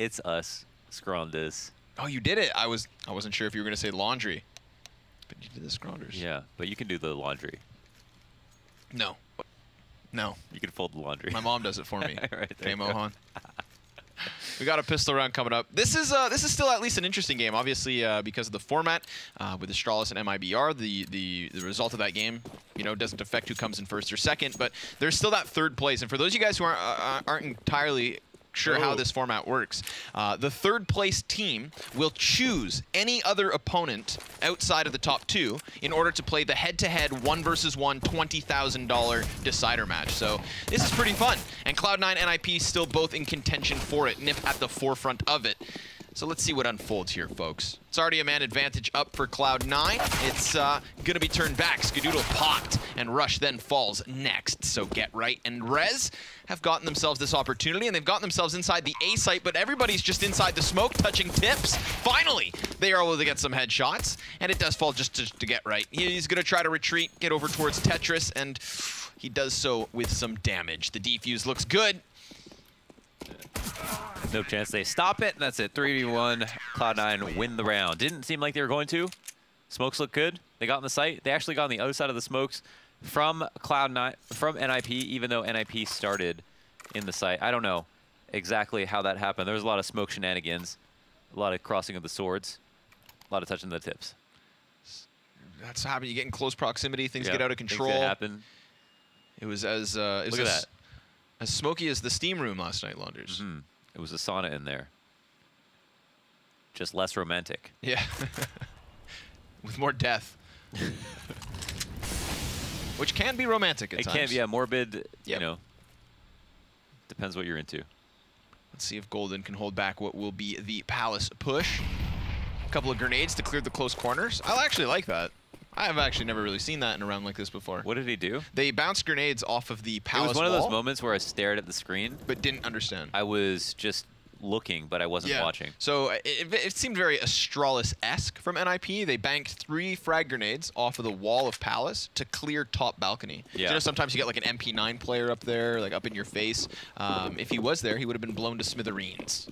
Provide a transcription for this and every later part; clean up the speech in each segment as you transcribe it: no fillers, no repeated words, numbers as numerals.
It's us. Scronders. Oh, you did it. I wasn't sure if you were going to say laundry. But you did the Scronders. Yeah, but you can do the laundry. No. No. You can fold the laundry. My mom does it for me. Right, Okay, Mohan. We got a pistol round coming up. This is still at least an interesting game, obviously because of the format with Astralis and MIBR. The result of that game, you know, doesn't affect who comes in first or second, but there's still that third place. And for those of you guys who aren't entirely sure how this format works, the third place team will choose any other opponent outside of the top two in order to play the head-to-head 1-versus-1 $20,000 decider match. So this is pretty fun, and Cloud9 and NiP still both in contention for it. NiP at the forefront of it. So let's see what unfolds here, folks. It's already a man advantage up for Cloud9. It's going to be turned back. Skadoodle popped, and Rush then falls next. So Get Right and Rez have gotten themselves this opportunity, and they've gotten themselves inside the A site, but everybody's just inside the smoke, touching tips. Finally, they are able to get some headshots, and it does fall just to Get Right. He's going to try to retreat, get over towards Tetris, and he does so with some damage. The defuse looks good. No chance they stop it. That's it. 3v1. Cloud9 win the round. Didn't seem like they were going to. Smokes look good. They got in the site. They actually got on the other side of the smokes from Cloud9, from NiP, even though NiP started in the site. I don't know exactly how that happened. There was a lot of smoke shenanigans, a lot of crossing of the swords, a lot of touching the tips. That's happening. You get in close proximity, things get out of control. Things that happen. It was as Look at that. As smoky as the steam room last night, Launders. Mm-hmm. It was a sauna in there. Just less romantic. Yeah. With more death. Which can be romantic at times. It can be, yeah, morbid, you know. Depends what you're into. Let's see if Golden can hold back what will be the Palace push. A couple of grenades to clear the close corners. I actually like that. I have actually never really seen that in a round like this before. What did he do? They bounced grenades off of the Palace wall. It was one of those moments where I stared at the screen. But didn't understand. I was just looking, but I wasn't watching. So it seemed very Astralis-esque from NiP. They banked 3 frag grenades off of the wall of Palace to clear top balcony. Yeah. You know, sometimes you get like an MP9 player up there, like up in your face. If he was there, he would have been blown to smithereens.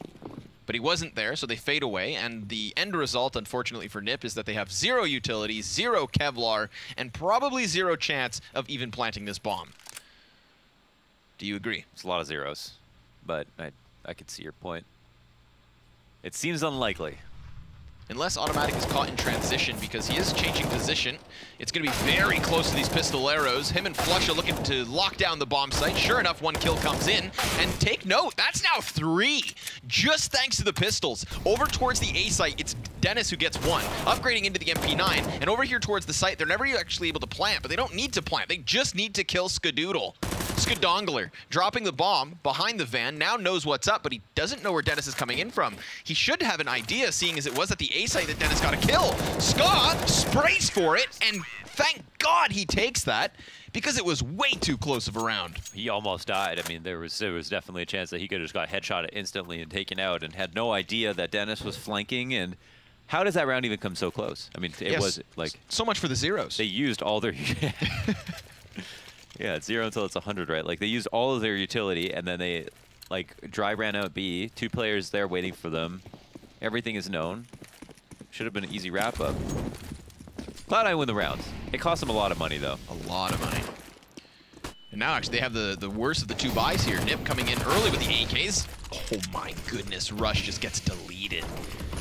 But he wasn't there, so they fade away, and the end result, unfortunately for NiP, is that they have 0 utility, 0 Kevlar, and probably 0 chance of even planting this bomb. Do you agree? It's a lot of zeros, but I could see your point. It seems unlikely. Unless Automatic is caught in transition, because he is changing position. It's going to be very close to these pistol arrows. Him and Flush are looking to lock down the bomb site. Sure enough, 1 kill comes in. And take note, that's now 3. Just thanks to the pistols. Over towards the A site, it's Dennis who gets 1. Upgrading into the MP9. And over here towards the site, they're never actually able to plant, but they don't need to plant. They just need to kill Skadoodle. Skadongler dropping the bomb behind the van, now knows what's up, but he doesn't know where Dennis is coming in from. He should have an idea, seeing as it was at the A site that Dennis got a kill. Ska sprays for it, and thank God he takes that, because it was way too close of a round. He almost died. I mean, there was definitely a chance that he could have just got headshotted instantly and taken out, and had no idea that Dennis was flanking. And how does that round even come so close? I mean, it was like so much for the zeros. They used all their yeah, it's 0 until it's 100, right? Like, they used all of their utility, and then they, like, dry ran out B. 2 players there waiting for them. Everything is known. Should have been an easy wrap-up. Cloud9 win the round. It cost them a lot of money, though. A lot of money. And now, actually, they have the worst of the 2 buys here. NiP coming in early with the AKs. Oh, my goodness. Rush just gets deleted.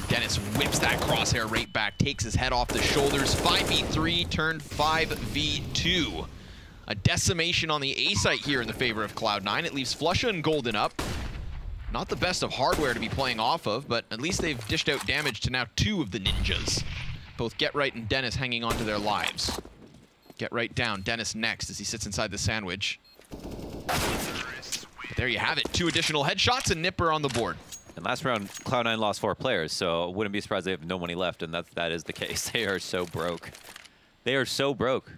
Dennis whips that crosshair right back, takes his head off the shoulders. 5v3 turned 5v2. A decimation on the A site here in the favor of Cloud9. It leaves Flusha and Golden up. Not the best of hardware to be playing off of, but at least they've dished out damage to now 2 of the ninjas. Both Get Right and Dennis hanging on to their lives. Get Right down, Dennis next as he sits inside the sandwich. But there you have it. 2 additional headshots and NiP are on the board. And last round, Cloud9 lost 4 players, so wouldn't be surprised they have no money left, and that is the case. They are so broke. They are so broke.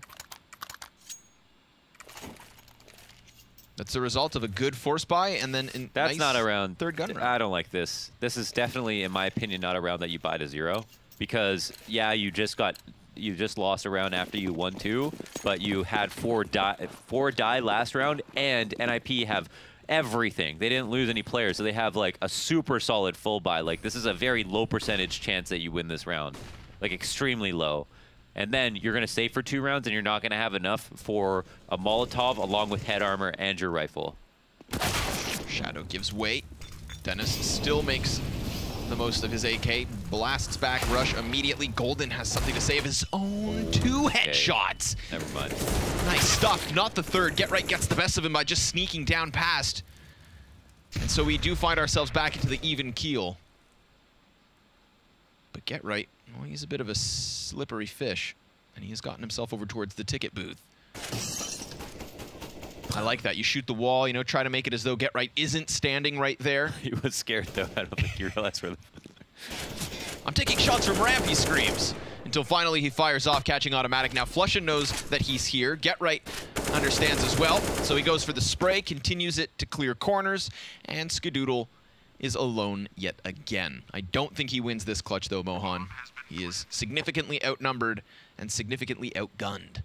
That's the result of a good force buy, and then that's nice not a round. Third gun round. I don't like this. This is definitely, in my opinion, not a round that you buy to 0, because yeah, you just lost a round after you won 2, but you had 4 die last round, and NiP have everything. They didn't lose any players, so they have like a super solid full buy. Like this is a very low percentage chance that you win this round, like extremely low. And then you're gonna stay for 2 rounds, and you're not gonna have enough for a Molotov along with head armor and your rifle. Shadow gives way. Dennis still makes the most of his AK. Blasts back, rush immediately. Golden has something to say of his own. 2 headshots. Never mind. Nice stuff. Not the third. Get Right gets the best of him by just sneaking down past. And so we do find ourselves back into the even keel. But Get Right, well, he's a bit of a slippery fish. And he has gotten himself over towards the ticket booth. I like that. You shoot the wall, you know, try to make it as though Get Right isn't standing right there. He was scared, though. I don't think he realized where the... I'm taking shots from ramp, he screams. Until finally he fires off, catching automatic. Now Flusha knows that he's here. Get Right understands as well. So he goes for the spray, continues it to clear corners, and Skadoodle is alone yet again. I don't think he wins this clutch, though, Mohan. He is significantly outnumbered and significantly outgunned.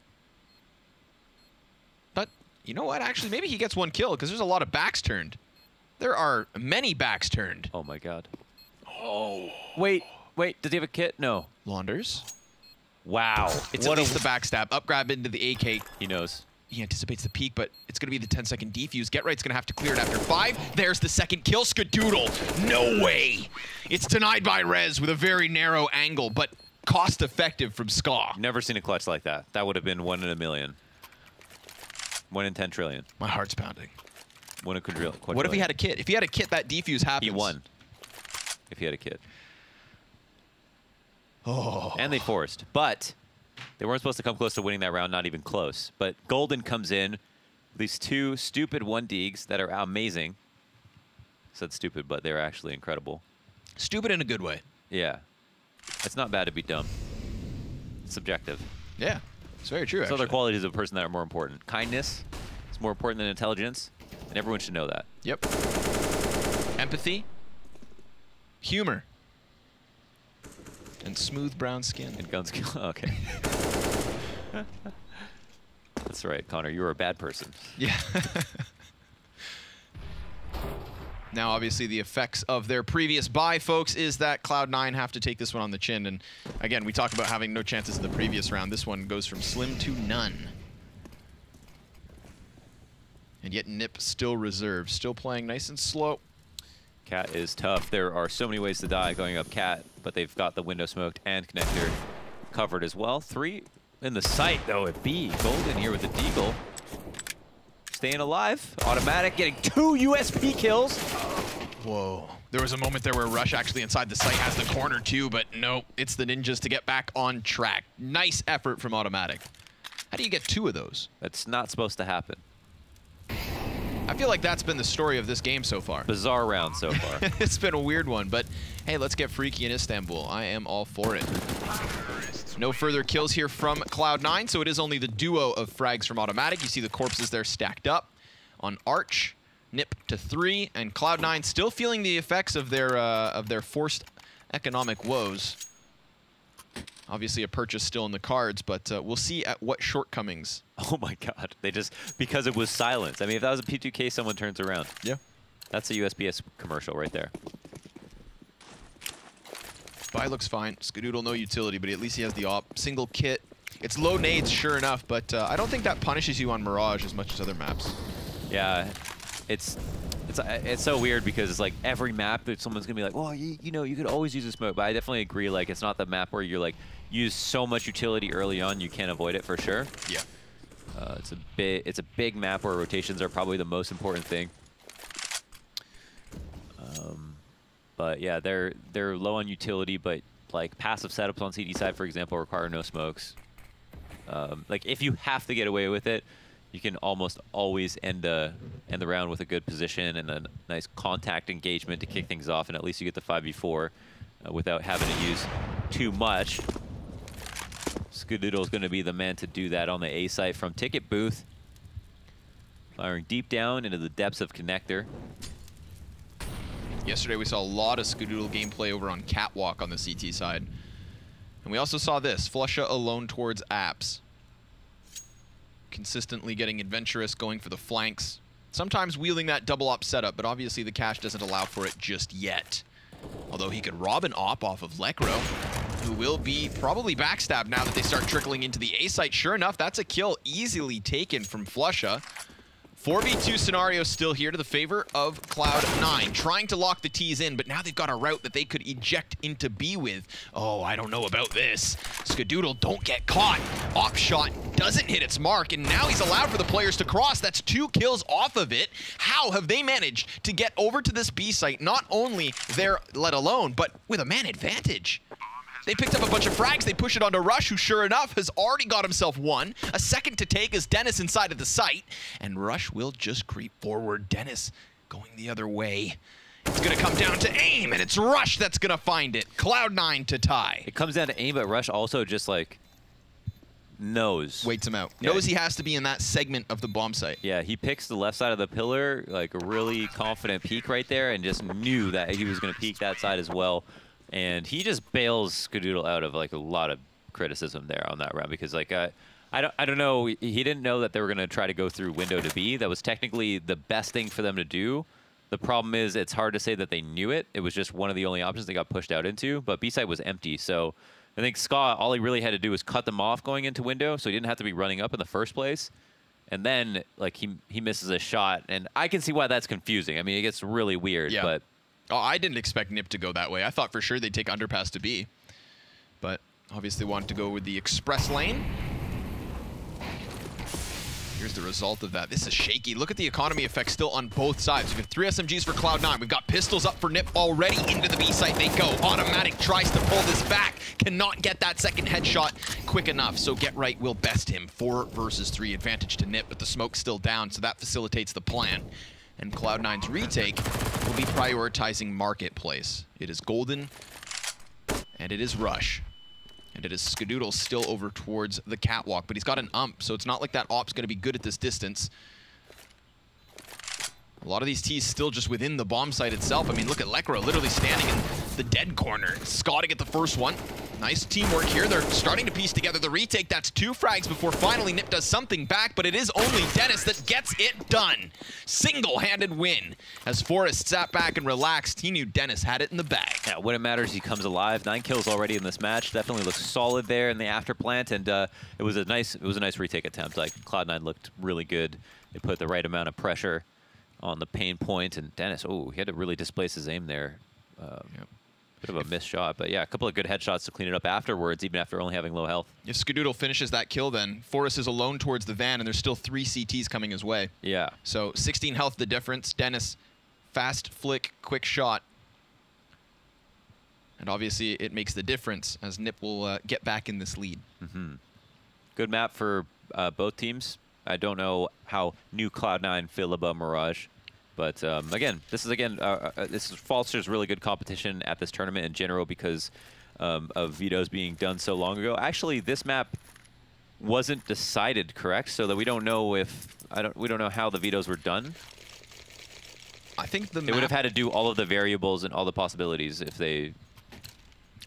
But you know what? Actually, maybe he gets 1 kill, because there's a lot of backs turned. There are many backs turned. Oh, my God. Oh. Wait. Does he have a kit? No. Launders. Wow. It's at least the backstab. Up grab into the AK. He knows. He anticipates the peak, but it's going to be the 10-second defuse. Get Right's going to have to clear it after 5. There's the second kill. Skadoodle. No way. It's denied by Rez with a very narrow angle, but cost-effective from Ska. Never seen a clutch like that. That would have been 1 in a million. 1 in 10 trillion. My heart's pounding. 1 in quadrillion. What if he had a kit? If he had a kit, that defuse happens. He won. If he had a kit. Oh. And they forced. But they weren't supposed to come close to winning that round, not even close. But Golden comes in. These 2 stupid 1-digs that are amazing. I said stupid, but they're actually incredible. Stupid in a good way. Yeah. It's not bad to be dumb. It's subjective. Yeah. It's very true, There's actually. other qualities of a person that are more important. Kindness is more important than intelligence, and everyone should know that. Yep. Empathy. Humor. And smooth brown skin. And gun skill. Okay. That's right, Connor. You were a bad person. Yeah. Now, obviously, the effects of their previous buy, folks, is that Cloud9 have to take this one on the chin. And again, we talk about having no chances in the previous round. This one goes from slim to none. And yet NiP still reserved, still playing nice and slow. Cat is tough. There are so many ways to die going up Cat, but they've got the window smoked and connector covered as well. 3 in the sight, though, at B. Golden here with the deagle. Staying alive. Automatic getting 2 USP kills. Whoa. There was a moment there where Rush actually inside the site has the corner too, but no, it's the Ninjas to get back on track. Nice effort from Automatic. How do you get 2 of those? That's not supposed to happen. I feel like that's been the story of this game so far. Bizarre round so far. It's been a weird one, but hey, let's get freaky in Istanbul. I am all for it. No further kills here from Cloud9, so it is only the duo of frags from Automatic. You see the corpses there stacked up on Arch. NiP to 3, and Cloud9 still feeling the effects of their forced economic woes. Obviously, a purchase still in the cards, but we'll see at what shortcomings. Oh my God! They just because it was silence. I mean, if that was a P2K, someone turns around. Yeah, that's a USPS commercial right there. Buy looks fine. Skadoodle no utility, but at least he has the op. Single kit. It's low nades, sure enough, but I don't think that punishes you on Mirage as much as other maps. Yeah, it's so weird because it's like every map that someone's gonna be like, well, you know, you could always use a smoke, but I definitely agree. Like, it's not the map where you're like use so much utility early on, you can't avoid it for sure. Yeah. It's a big map where rotations are probably the most important thing. But yeah, they're low on utility, but like passive setups on CD side, for example, require no smokes. Like if you have to get away with it, you can almost always end the round with a good position and a nice contact engagement to kick things off, and at least you get the 5v4 without having to use too much. Skadoodle's going to be the man to do that on the A site from Ticket Booth. Firing deep down into the depths of Connector. Yesterday we saw a lot of Skadoodle gameplay over on Catwalk on the CT side. And we also saw this, Flusha alone towards apps. Consistently getting adventurous, going for the flanks. sometimes wielding that double op setup, but obviously the cache doesn't allow for it just yet. Although he could rob an op off of Lekro, who will be probably backstabbed now that they start trickling into the A site. Sure enough, that's a kill easily taken from Flusha. 4v2 scenario still here to the favor of Cloud9, trying to lock the T's in, but now they've got a route that they could eject into B with. Oh, I don't know about this. Skadoodle, don't get caught. Op shot doesn't hit its mark, and now he's allowed for the players to cross. That's 2 kills off of it. How have they managed to get over to this B site, not only there, let alone, but with a man advantage? They picked up a bunch of frags, they push it onto Rush, who sure enough has already got himself one. A second to take is Dennis inside of the site, and Rush will just creep forward. Dennis going the other way. It's gonna come down to aim, and it's Rush that's gonna find it. Cloud9 to tie. It comes down to aim, but Rush also just like knows. Waits him out. Yeah. Knows he has to be in that segment of the bomb site. Yeah, he picks the left side of the pillar, like a really confident peek right there, and just knew that he was gonna peek that side as well. And he just bails Skadoodle out of like a lot of criticism there on that round because like I don't know, he didn't know that they were gonna try to go through window to B. That was technically the best thing for them to do. The problem is it's hard to say that they knew it. It was just one of the only options they got pushed out into, but B side was empty. So I think Scott, all he really had to do was cut them off going into window, so he didn't have to be running up in the first place. And then like he misses a shot, and I can see why that's confusing. I mean, it gets really weird, yeah. but Oh, I didn't expect NiP to go that way. I thought for sure they'd take underpass to B. But obviously wanted to go with the express lane. Here's the result of that. This is shaky. Look at the economy effect still on both sides. We've got 3 SMGs for Cloud9. We've got pistols up for NiP already. Into the B site they go. Automatic tries to pull this back. Cannot get that second headshot quick enough. So Get Right will best him. 4 versus 3 advantage to NiP, but the smoke's still down, so that facilitates the plan. And Cloud9's retake will be prioritizing Marketplace. It is Golden, and it is Rush. And it is Skadoodle still over towards the catwalk, but he's got an ump, so it's not like that op's gonna be good at this distance. A lot of these T's still just within the bomb site itself. I mean, look at Lekro literally standing in the dead corner. Scott to get the first one. Nice teamwork here. They're starting to piece together the retake. That's 2 frags before finally NiP does something back, but it is only Dennis that gets it done. Single-handed win. As Forrest sat back and relaxed, he knew Dennis had it in the bag. yeah, when it matters, he comes alive. 9 kills already in this match. Definitely looks solid there in the after plant, and it was a nice retake attempt. Like Cloud9 looked really good. They put the right amount of pressure on the pain point, and Dennis, oh, he had to really displace his aim there. Yep. Bit of a missed shot, but yeah, a couple of good headshots to clean it up afterwards, even after only having low health. If Skadoodle finishes that kill, then Forrest is alone towards the van, and there's still 3 CTs coming his way. Yeah. So 16 health the difference. Dennis, fast flick, quick shot. And obviously it makes the difference as NiP will get back in this lead. Mm-hmm. Good map for both teams. I don't know how new Cloud9 feel about Mirage, but again, this is Falster's really good competition at this tournament in general because of vetoes being done so long ago. Actually, this map wasn't decided, correct? So that we don't know if we don't know how the vetoes were done. I think they would have had to do all of the variables and all the possibilities if they.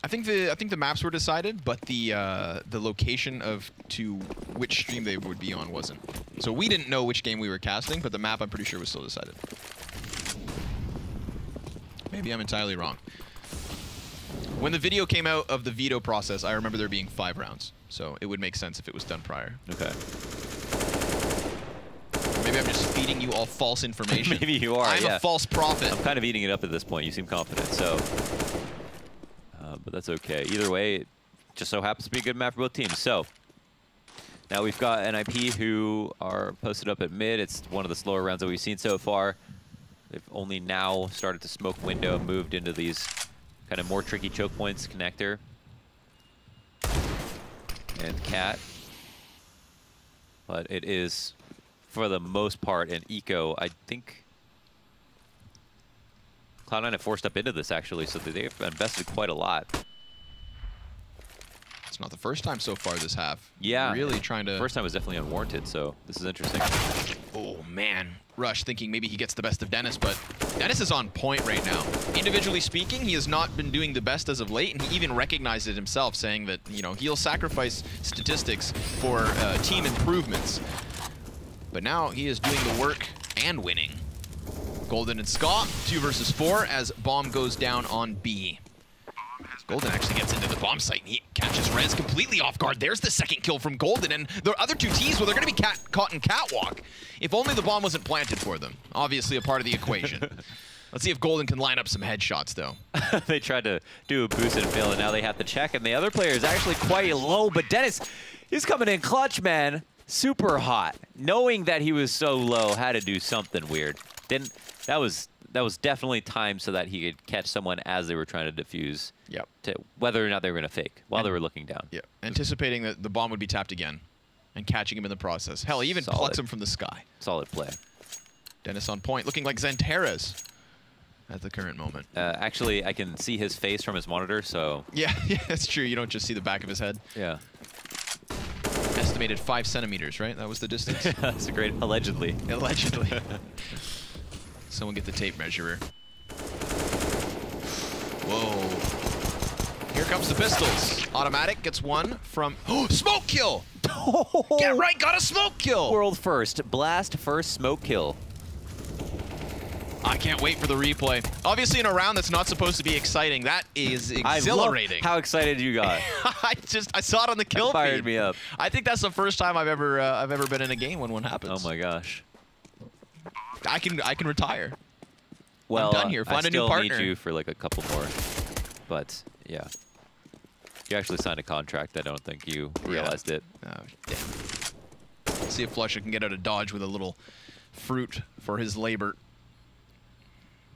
I think the maps were decided, but the location of to which stream they would be on wasn't. So we didn't know which game we were casting, but the map I'm pretty sure was still decided. Maybe I'm entirely wrong. When the video came out of the veto process, I remember there being 5 rounds, so it would make sense if it was done prior. Okay. Maybe I'm just feeding you all false information. Maybe you are. I'm a false prophet. I'm kind of eating it up at this point. You seem confident, so. But that's okay. Either way, it just so happens to be a good map for both teams. So now we've got NiP who are posted up at mid. It's one of the slower rounds that we've seen so far. They've only now started to smoke window, moved into these kind of more tricky choke points, connector and cat. But it is, for the most part, an eco. I think Cloud9 have forced up into this, actually, so they've invested quite a lot. It's not the first time so far this half. Yeah. Really trying to... First time was definitely unwarranted, so this is interesting. Oh, man. Rush thinking maybe he gets the best of Dennis, but Dennis is on point right now. Individually speaking, he has not been doing the best as of late, and he even recognized it himself, saying that, you know, he'll sacrifice statistics for team improvements. But now he is doing the work and winning. Golden and Scott, 2 versus 4 as bomb goes down on B. Golden actually gets into the bomb site and he catches Rez completely off guard. There's the second kill from Golden, and the other 2 teams, well, they're going to be caught in catwalk. If only the bomb wasn't planted for them. Obviously a part of the equation. Let's see if Golden can line up some headshots, though. They tried to do a boost and fail, and now they have to check, and the other player is actually quite low, but Dennis, he's coming in clutch, man. Super hot. Knowing that he was so low, had to do something weird. That was definitely timed so that he could catch someone as they were trying to defuse. Yep. To whether or not they were going to fake while they were looking down. Yep. Anticipating that the bomb would be tapped again and catching him in the process. Hell, he even plucks him from the sky. Solid play. Dennis on point, looking like Xanteras at the current moment. Actually, I can see his face from his monitor, so... Yeah, that's true. You don't just see the back of his head. Yeah. Estimated 5 centimeters, right? That was the distance? That's a great... Allegedly. Allegedly. Someone get the tape measurer. Whoa. Here comes the pistols. Automatic gets one from... Oh, smoke kill! Get right, got a smoke kill! World first. Blast first smoke kill. I can't wait for the replay. Obviously in a round that's not supposed to be exciting, that is exhilarating. How excited you got. I saw it on the kill feed. Fired me up. I think that's the first time I've ever been in a game when one happens. Oh my gosh. I can retire. Well, I'm done here. Find a new partner. I still need you for like a couple more. But yeah. You actually signed a contract. I don't think you realized it. Oh, damn. Let's see if Flusha can get out of dodge with a little fruit for his labor.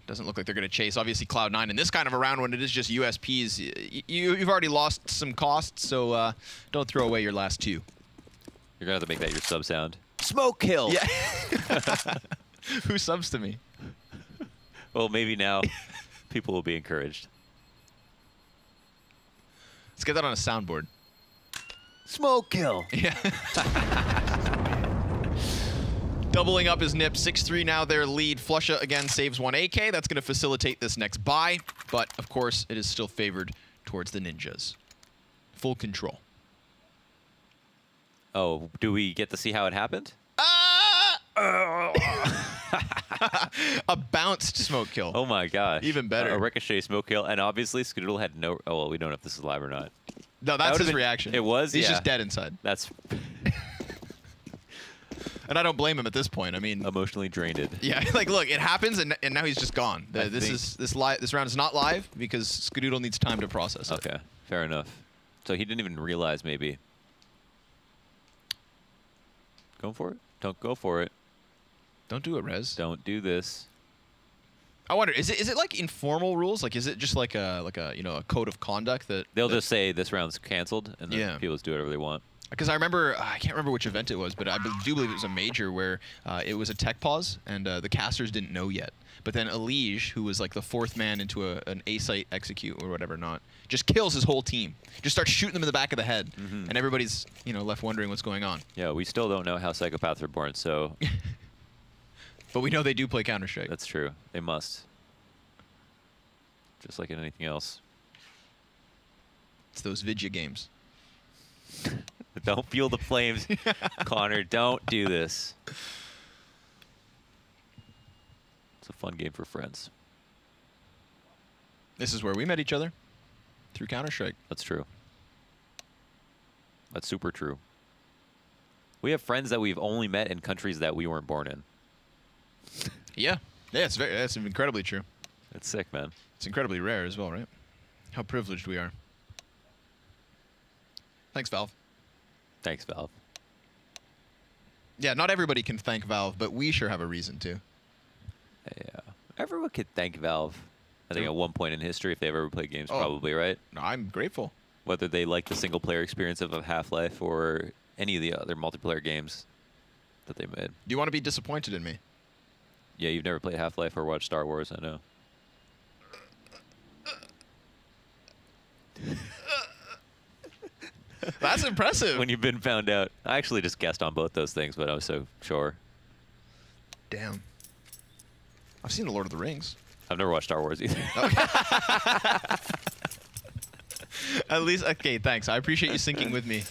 Doesn't look like they're going to chase. Obviously, Cloud9 in this kind of a round when it is just USPs, you've already lost some costs, so don't throw away your last 2. You're going to have to make that your sub sound. Smoke kill! Yeah. Who subs to me? Well, maybe now people will be encouraged. Let's get that on a soundboard. Smoke kill! Yeah. Doubling up his NiP, 6-3 now their lead. Flusha again saves 1 AK. That's going to facilitate this next buy, but of course it is still favored towards the Ninjas. Full control. Oh, do we get to see how it happened? A bounced smoke kill. Oh my gosh. Even better. A ricochet smoke kill, and obviously Skadoodle had no... Oh, well, we don't know if this is live or not. No, that's his reaction. It was? He's just dead inside. That's... And I don't blame him at this point. I mean... Emotionally drained. Yeah, like, look, it happens, and now he's just gone. This round is not live because Skadoodle needs time to process it. Okay, fair enough. So he didn't even realize, maybe. Go for it? Don't go for it. Don't do it, Rez. Don't do this. I wonder, is it like informal rules? Like, is it just like a a code of conduct that they'll just say this round's canceled, and then people just do whatever they want? Because I remember, I can't remember which event it was, but I do believe it was a major where it was a tech pause, and the casters didn't know yet. But then Elige, who was like the 4th man into an A-site execute or whatever not, just kills his whole team. Just starts shooting them in the back of the head, and everybody's left wondering what's going on. Yeah, we still don't know how psychopaths are born, so... But we know they do play Counter-Strike. That's true. They must. Just like in anything else. It's those Vidya games. Don't fuel the flames, Connor. Don't do this. It's a fun game for friends. This is where we met each other. Through Counter-Strike. That's true. That's super true. We have friends that we've only met in countries that we weren't born in. Yeah. Yeah, that's incredibly true. It's sick, man. It's incredibly rare as well, right? How privileged we are. Thanks, Valve. Thanks, Valve. Yeah, not everybody can thank Valve, but we sure have a reason to. Yeah. Everyone could thank Valve. I think at one point in history, if they've ever played games, probably, right? No, I'm grateful. Whether they like the single-player experience of Half-Life or any of the other multiplayer games that they made. Do you want to be disappointed in me? Yeah, you've never played Half-Life or watched Star Wars, I know. That's impressive. When you've been found out. I actually just guessed on both those things, but I was so sure. Damn. I've seen The Lord of the Rings. I've never watched Star Wars either. Okay. At least, okay, thanks. I appreciate you syncing with me.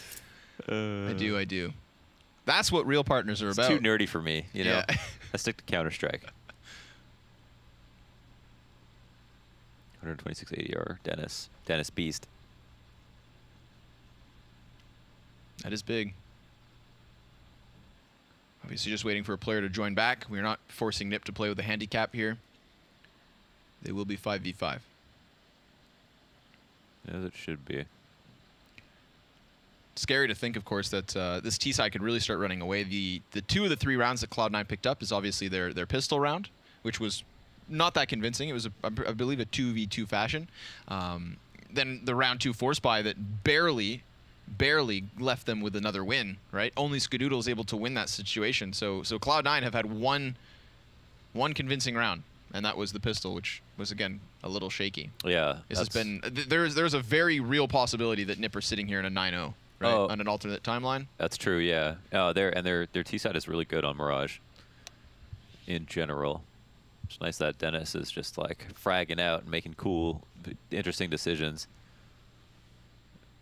I do. That's what real partners are about. It's too nerdy for me, you know? Yeah. I stick to Counter-Strike. 126 ADR, Dennis. Dennis Beast. That is big. Obviously just waiting for a player to join back. We're not forcing NiP to play with a handicap here. They will be 5v5. As it should be. Scary to think, of course, that this T side could really start running away. The 2 of the 3 rounds that Cloud9 picked up is obviously their pistol round, which was not that convincing. It was, I believe, a 2v2 fashion. Then the round 2 force buy that barely left them with another win, right? Only Skadoodle is able to win that situation. So Cloud9 have had one convincing round, and that was the pistol, which was, again, a little shaky. Yeah. This has been... There's a very real possibility that NiP are sitting here in a 9-0, right? On an alternate timeline. That's true, yeah. Their T side is really good on Mirage in general. It's nice that Dennis is just, like, fragging out and making cool, interesting decisions.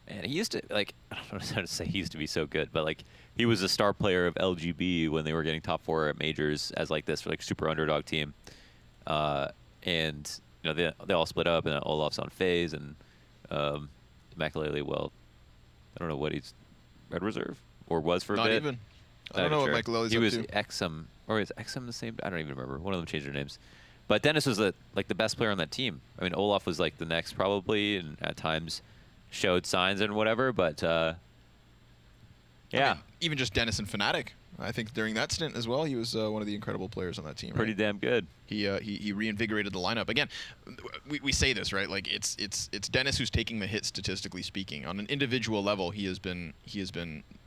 And he used to, like, I don't know how to say he used to be so good, but, like, he was a star player of LGB when they were getting top 4 at majors as, like, this, like, super underdog team. And, you know, they all split up, and Olaf's on FaZe, and Makalele, well, I don't know what he's, Red Reserve, or was for a bit. Not even. I don't know what Makalele's up to. He was Exum, or is Exum the same? I don't even remember. One of them changed their names. But Dennis was, like, the best player on that team. I mean, Olaf was, like, the next probably, and at times showed signs and whatever, but yeah. I mean, even just Dennis and Fnatic. I think during that stint as well, he was one of the incredible players on that team. Pretty damn good. He reinvigorated the lineup. Again, we say this, right? Like it's Dennis who's taking the hit statistically speaking. On an individual level, he has been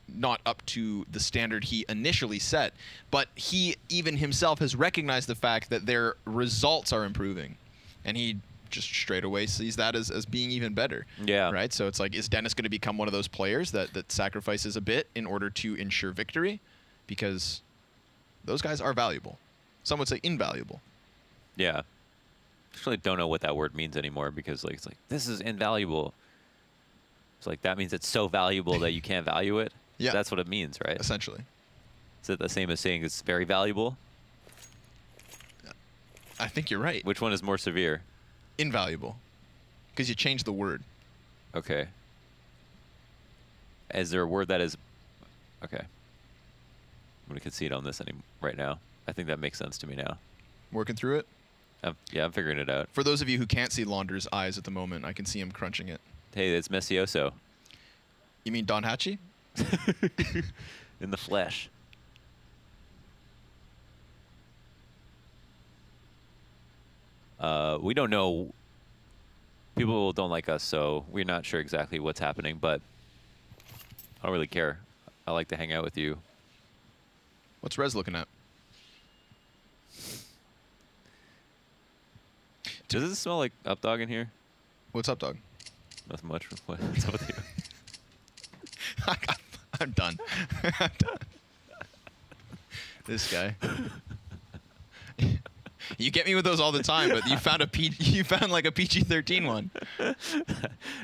not up to the standard he initially set, but he even himself has recognized the fact that their results are improving, and he just straight away sees that as being even better. Yeah. Right? So it's like, is Dennis going to become one of those players that sacrifices a bit in order to ensure victory? Because those guys are valuable. Some would say invaluable. Yeah. Actually don't know what that word means anymore, because, like, it's like, this is invaluable. It's like, that means it's so valuable that you can't value it. Yeah. That's what it means, right? Essentially. Is it the same as saying it's very valuable? I think you're right. Which one is more severe? Invaluable. Because you changed the word. Okay. Is there a word that is... Okay. I'm going to concede on this right now. I think that makes sense to me now. Working through it? Yeah, I'm figuring it out. For those of you who can't see Launder's eyes at the moment, I can see him crunching it. Hey, it's Messioso. You mean Don Hachi? In the flesh. We don't know. People don't like us, so we're not sure exactly what's happening, but I don't really care. I like to hang out with you. What's Rez looking at? Does it smell like Updog in here? What's up, dog? Nothing much. What's up with you? I'm done. I'm done. This guy. You get me with those all the time, but you found like a PG-13 one.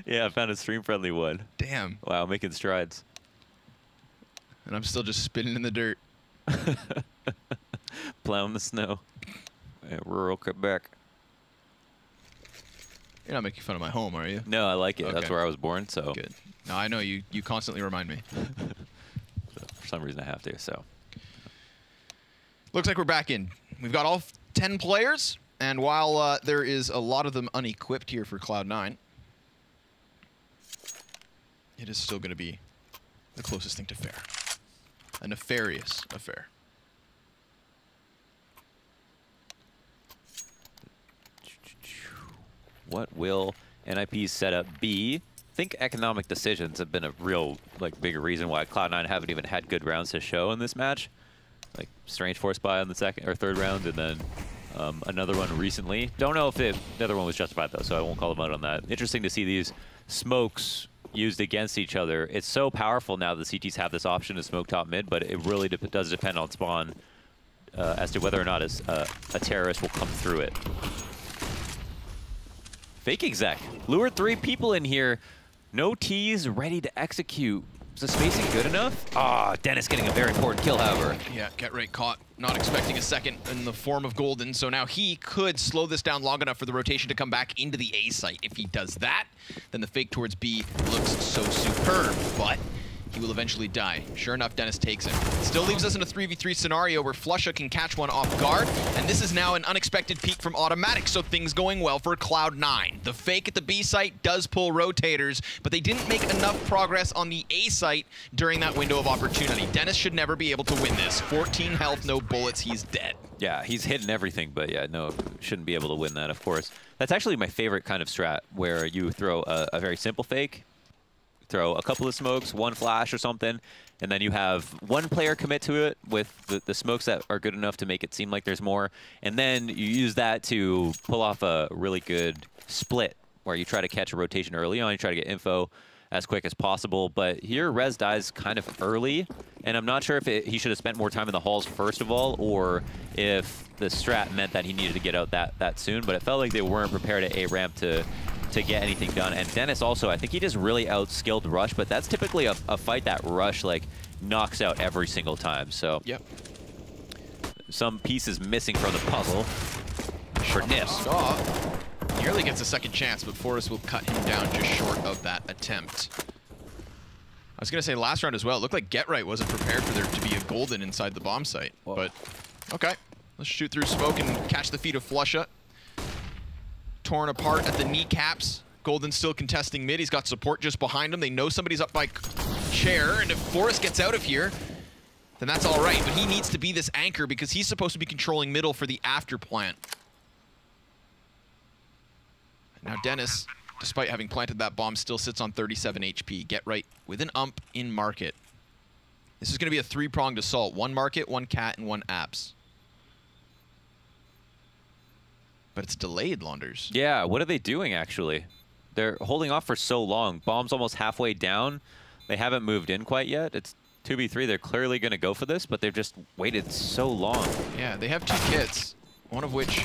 Yeah, I found a stream-friendly one. Damn. Wow, making strides. And I'm still just spinning in the dirt. Plowing the snow. Yeah, rural Quebec. You're not making fun of my home, are you? No, I like it. Okay. That's where I was born, so. Good. No, I know you constantly remind me. So for some reason I have to, so. Looks like we're back in. We've got all 10 players, and while there is a lot of them unequipped here for Cloud9, it is still going to be the closest thing to fair. A nefarious affair. What will NiP's setup be? I think economic decisions have been a real, like, big reason why Cloud9 haven't even had good rounds to show in this match. Like, strange force buy on the second or third round, and then another one recently. Don't know if the other one was justified, though, so I won't call them out on that. Interesting to see these smokes used against each other. It's so powerful now that CTs have this option to smoke top mid, but it really does depend on spawn as to whether or not a terrorist will come through it. Fake exec. Lured 3 people in here. No T's, ready to execute. Is the spacing good enough? Ah, Dennis getting a very important kill, however. Yeah, Get Right caught. Not expecting a second in the form of Golden, so now he could slow this down long enough for the rotation to come back into the A site. If he does that, then the fake towards B looks so superb, but he will eventually die. Sure enough, Dennis takes it. Still leaves us in a 3v3 scenario where Flusha can catch one off guard, and this is now an unexpected peek from Automatic, so things going well for Cloud9. The fake at the B site does pull rotators, but they didn't make enough progress on the A site during that window of opportunity. Dennis should never be able to win this. 14 health, no bullets, he's dead. Yeah, he's hitting everything, but yeah, no, shouldn't be able to win that, of course. That's actually my favorite kind of strat, where you throw a very simple fake, throw a couple of smokes, one flash or something, and then you have one player commit to it with the smokes that are good enough to make it seem like there's more, and then you use that to pull off a really good split where you try to catch a rotation early on, you try to get info as quick as possible. But here, Rez dies kind of early, and I'm not sure if he should have spent more time in the halls first of all, or if the strat meant that he needed to get out that soon, but it felt like they weren't prepared at A-ramp to get anything done. And Dennis also, I think he just really outskilled Rush, but that's typically a fight that Rush like knocks out every single time. So yep, some pieces missing from the puzzle for NiP. Nearly gets a second chance, but Forrest will cut him down just short of that attempt. I was gonna say last round as well, it looked like Get Right wasn't prepared for there to be a Golden inside the bomb site. Whoa. But okay, let's shoot through smoke and catch the feet of Flusha. Torn apart at the kneecaps. Golden still contesting mid. He's got support just behind him. They know somebody's up by chair, and if Forrest gets out of here, then that's all right. But he needs to be this anchor because he's supposed to be controlling middle for the after plant. Now Dennis, despite having planted that bomb, still sits on 37 HP. Get Right with an ump in market. This is going to be a three-pronged assault. One market, one cat, and one apps. But it's delayed, Launders. Yeah, what are they doing, actually? They're holding off for so long. Bomb's almost halfway down. They haven't moved in quite yet. It's 2v3. They're clearly going to go for this, but they've just waited so long. Yeah, they have two kits, one of which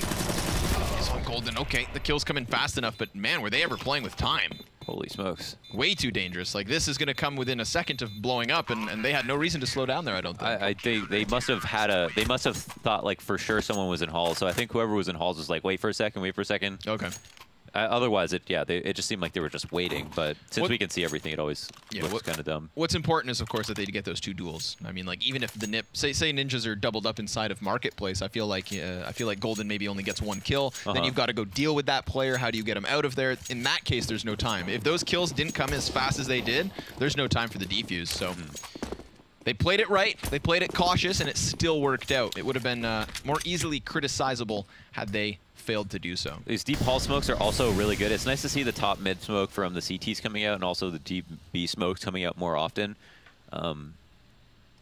is on Golden. Okay, the kill's coming fast enough, but man, were they ever playing with time. Holy smokes. Way too dangerous. Like, this is going to come within a second of blowing up, and they had no reason to slow down there, I don't think. I think they must have they must have thought, like, for sure someone was in halls. So I think whoever was in halls was like, wait for a second, wait for a second. Okay. Otherwise, it just seemed like they were just waiting. But since we can see everything, it always looks kind of dumb. What's important is, of course, that they get those two duels. I mean, like, even if the NiP, say Ninjas are doubled up inside of Marketplace, I feel like Golden maybe only gets one kill. Then you've got to go deal with that player. How do you get him out of there? In that case, there's no time. If those kills didn't come as fast as they did, there's no time for the defuse. So they played it right. They played it cautious, and it still worked out. It would have been more easily criticizable had they failed to do so. These deep hall smokes are also really good. It's nice to see the top mid smoke from the CTs coming out and also the deep B smokes coming out more often.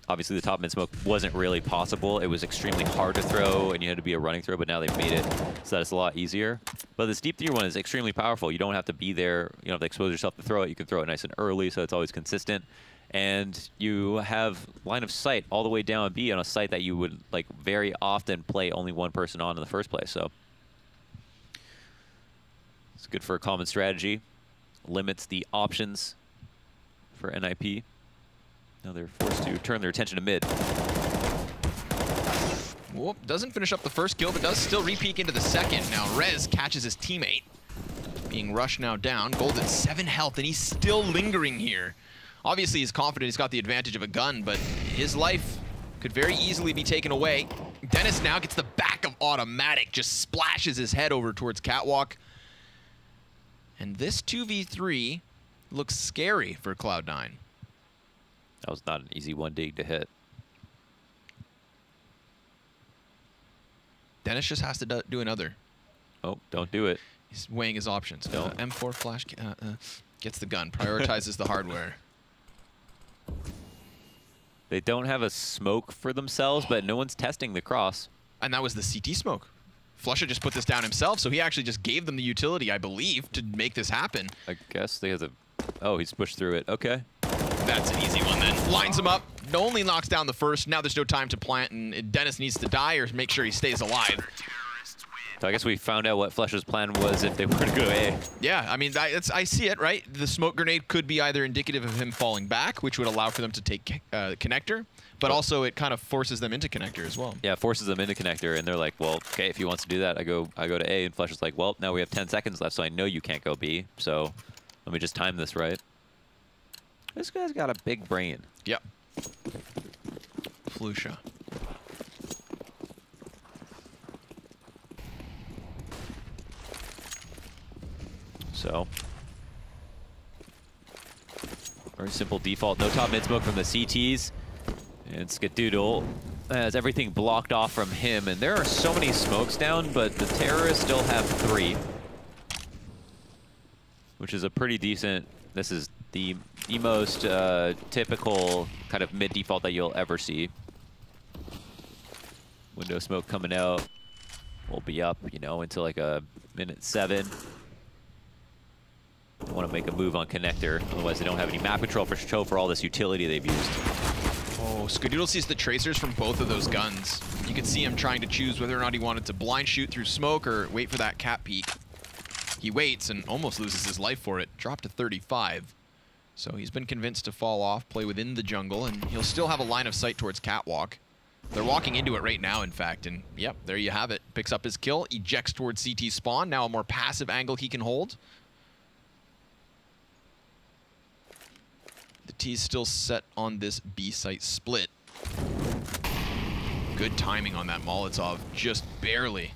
Obviously, the top mid smoke wasn't really possible. It was extremely hard to throw, and you had to be a running throw, but now they've made it so that it's a lot easier. But this deep tier one is extremely powerful. You don't have to be there. You don't have to expose yourself to throw it. You can throw it nice and early, so it's always consistent. And you have line of sight all the way down B on a site that you would like very often play only one person on in the first place. So it's good for a common strategy. Limits the options for NiP. Now they're forced to turn their attention to mid. Whoop, doesn't finish up the first kill, but does still re-peek into the second. Now Rez catches his teammate. Being rushed now down. Golden 7 health, and he's still lingering here. Obviously, he's confident he's got the advantage of a gun, but his life could very easily be taken away. Dennis now gets the back of Automatic, just splashes his head over towards Catwalk. And this 2v3 looks scary for Cloud9. That was not an easy one dig to hit. Dennis just has to do another. Oh, don't do it. He's weighing his options. Don't. M4 flash gets the gun, prioritizes the hardware. They don't have a smoke for themselves, but no one's testing the cross. And that was the CT smoke. Flusha just put this down himself, so he actually just gave them the utility, I believe, to make this happen. I guess they have a... Oh, he's pushed through it. Okay. That's an easy one then. Lines him up. Only knocks down the first. Now there's no time to plant, and Dennis needs to die or make sure he stays alive. So I guess we found out what Flush's plan was if they were to go A. Yeah, I mean, I see it, right? The smoke grenade could be either indicative of him falling back, which would allow for them to take connector, but also it kind of forces them into connector as well. Yeah, forces them into connector, and they're like, well, okay, if he wants to do that, I go to A, and Flush is like, well, now we have 10 seconds left, so I know you can't go B, so let me just time this right. This guy's got a big brain. Yep. Flusha. So, very simple default. No top mid smoke from the CTs. And Skadoodle has everything blocked off from him. And there are so many smokes down, but the terrorists still have 3. Which is a pretty decent, this is the most typical kind of mid default that you'll ever see. Window smoke coming out. We'll be up, you know, into like a minute 7. They want to make a move on connector, otherwise they don't have any map control for show for all this utility they've used. Oh, Skadoodle sees the tracers from both of those guns. You can see him trying to choose whether or not he wanted to blind shoot through smoke or wait for that cap peek. He waits and almost loses his life for it. Dropped to 35. So he's been convinced to fall off, play within the jungle, and he'll still have a line of sight towards catwalk. They're walking into it right now, in fact, and yep, there you have it. Picks up his kill, ejects towards CT spawn. Now a more passive angle he can hold. The T's still set on this B site split. Good timing on that Molotov, just barely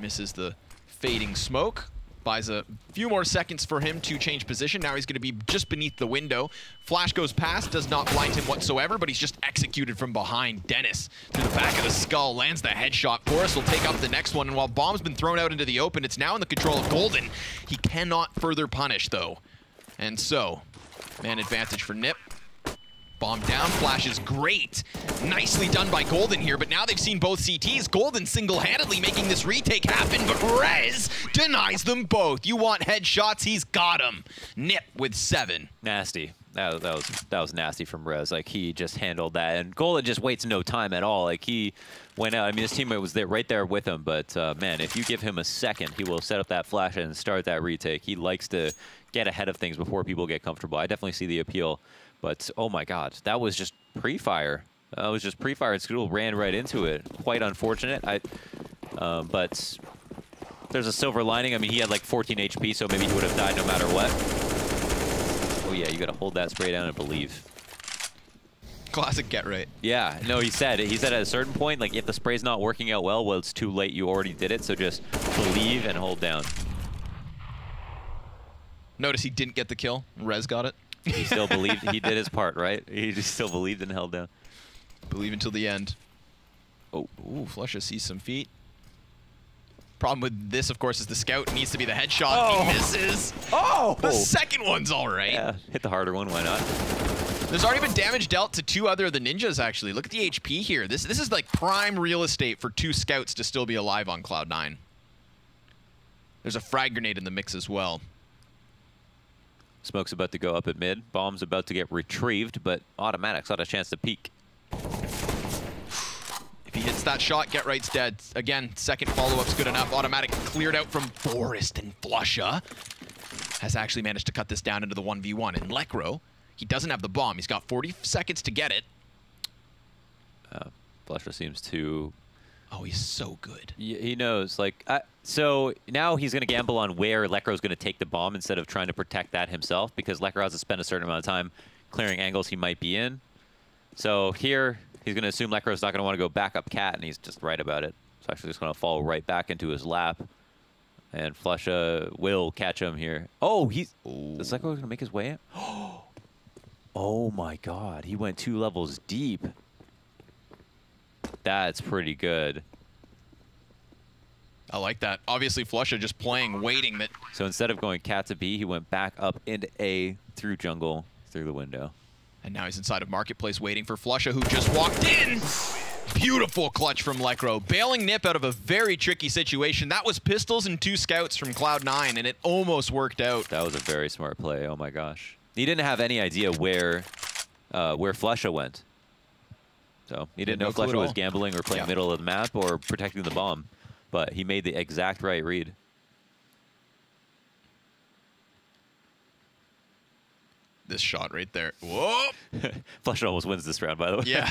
misses the fading smoke. Buys a few more seconds for him to change position. Now he's going to be just beneath the window. Flash goes past, does not blind him whatsoever, but he's just executed from behind. Dennis through the back of the skull, lands the headshot. Forrest will take up the next one, and while bomb's been thrown out into the open, it's now in the control of Golden. He cannot further punish, though. And so, man advantage for NiP. Bomb down, Flash is great. Nicely done by Golden here, but now they've seen both CTs. Golden single-handedly making this retake happen, but Rez denies them both. You want headshots, he's got them. NiP with 7. Nasty. That was nasty from Rez. Like, he just handled that, and Golden just waits no time at all. Like, he went out. I mean, his teammate was there, right there with him, but man, if you give him a second, he will set up that flash and start that retake. He likes to get ahead of things before people get comfortable. I definitely see the appeal. But, oh my god, that was just pre-fire. That was just pre-fire, and Skadoodle ran right into it. Quite unfortunate. But there's a silver lining. I mean, he had like 14 HP, so maybe he would have died no matter what. Oh yeah, you gotta hold that spray down and believe. Classic get right. Yeah, no, he said at a certain point, like, if the spray's not working out well, it's too late. You already did it, so just believe and hold down. Notice he didn't get the kill. Rez got it. He still believed. He did his part, right? He just still believed and held down. Believe until the end. Oh, ooh, Flusha sees some feet. Problem with this, of course, is the scout needs to be the headshot. Oh. He misses. Oh! The second one's all right. Yeah, hit the harder one. Why not? There's already been damage dealt to 2 other of the ninjas, actually. Look at the HP here. This is like prime real estate for 2 scouts to still be alive on Cloud9. There's a frag grenade in the mix as well. Smoke's about to go up at mid. Bomb's about to get retrieved, but Automatic's not a chance to peek. If he hits that shot, Get Right's dead. Again, second follow-up's good enough. Automatic cleared out from Forrest, and Flusha has actually managed to cut this down into the 1v1. And Lekro, he doesn't have the bomb. He's got 40 seconds to get it. Flusha seems to... Oh, he's so good. He knows. Like, so now he's going to gamble on where Lekro's going to take the bomb instead of trying to protect that himself, because Lekro has to spend a certain amount of time clearing angles he might be in. So here, he's going to assume Lekro's not going to want to go back up cat, and he's just right about it. So actually just going to fall right back into his lap. And Flusha will catch him here. Oh, is Lekro going to make his way in? Oh my god, he went 2 levels deep. That's pretty good. I like that. Obviously, Flusha just playing, waiting. That. So instead of going cat to B, he went back up into A, through jungle, through the window. And now he's inside of Marketplace waiting for Flusha, who just walked in. Beautiful clutch from Lekro, bailing NiP out of a very tricky situation. That was pistols and 2 scouts from Cloud9, and it almost worked out. That was a very smart play. Oh my gosh. He didn't have any idea where Flusha went. So he didn't know Flusha was gambling or playing middle of the map or protecting the bomb. but he made the exact right read. This shot right there. Whoa! Flusha almost wins this round, by the way. Yeah.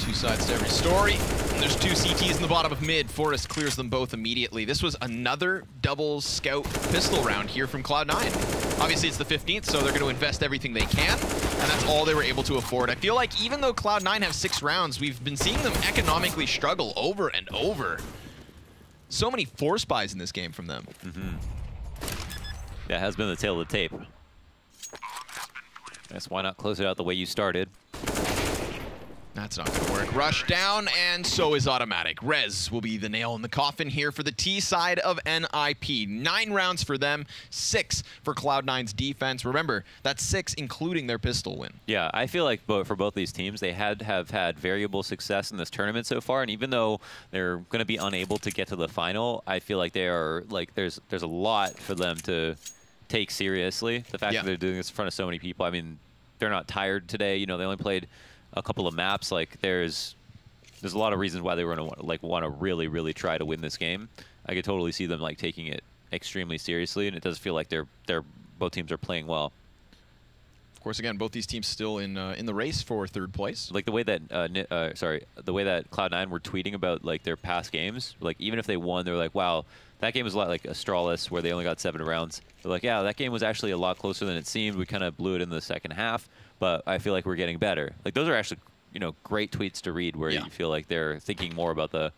Two sides to every story. And there's two CTs in the bottom of mid. Forest clears them both immediately. This was another double scout pistol round here from Cloud9. Obviously, it's the 15th, so they're going to invest everything they can, and that's all they were able to afford. I feel like even though Cloud9 have 6 rounds, we've been seeing them economically struggle over and over. So many force buys in this game from them. Yeah, it has been the tail of the tape. Guess why not close it out the way you started? That's not going to work. Rush down, and so is automatic. Rez will be the nail in the coffin here for the T side of NiP. 9 rounds for them, 6 for Cloud9's defense. Remember, that's 6 including their pistol win. Yeah, I feel like for both these teams, they have had variable success in this tournament so far, and even though they're going to be unable to get to the final, I feel like they are there's a lot for them to take seriously. The fact that they're doing this in front of so many people. I mean, they're not tired today. You know, they only played a couple of maps. Like there's a lot of reasons why they were going to want to really try to win this game. I could totally see them like taking it extremely seriously, and it does feel like both teams are playing well. Of course, again, both these teams still in the race for 3rd place. Like the way that the way that Cloud9 were tweeting about like their past games, like even if they won, they're like, wow, that game was a lot like Astralis where they only got 7 rounds. They're like, yeah, that game was actually a lot closer than it seemed. We kind of blew it in the second half, but I feel like we're getting better. Like those are actually, you know, great tweets to read where you feel like they're thinking more about the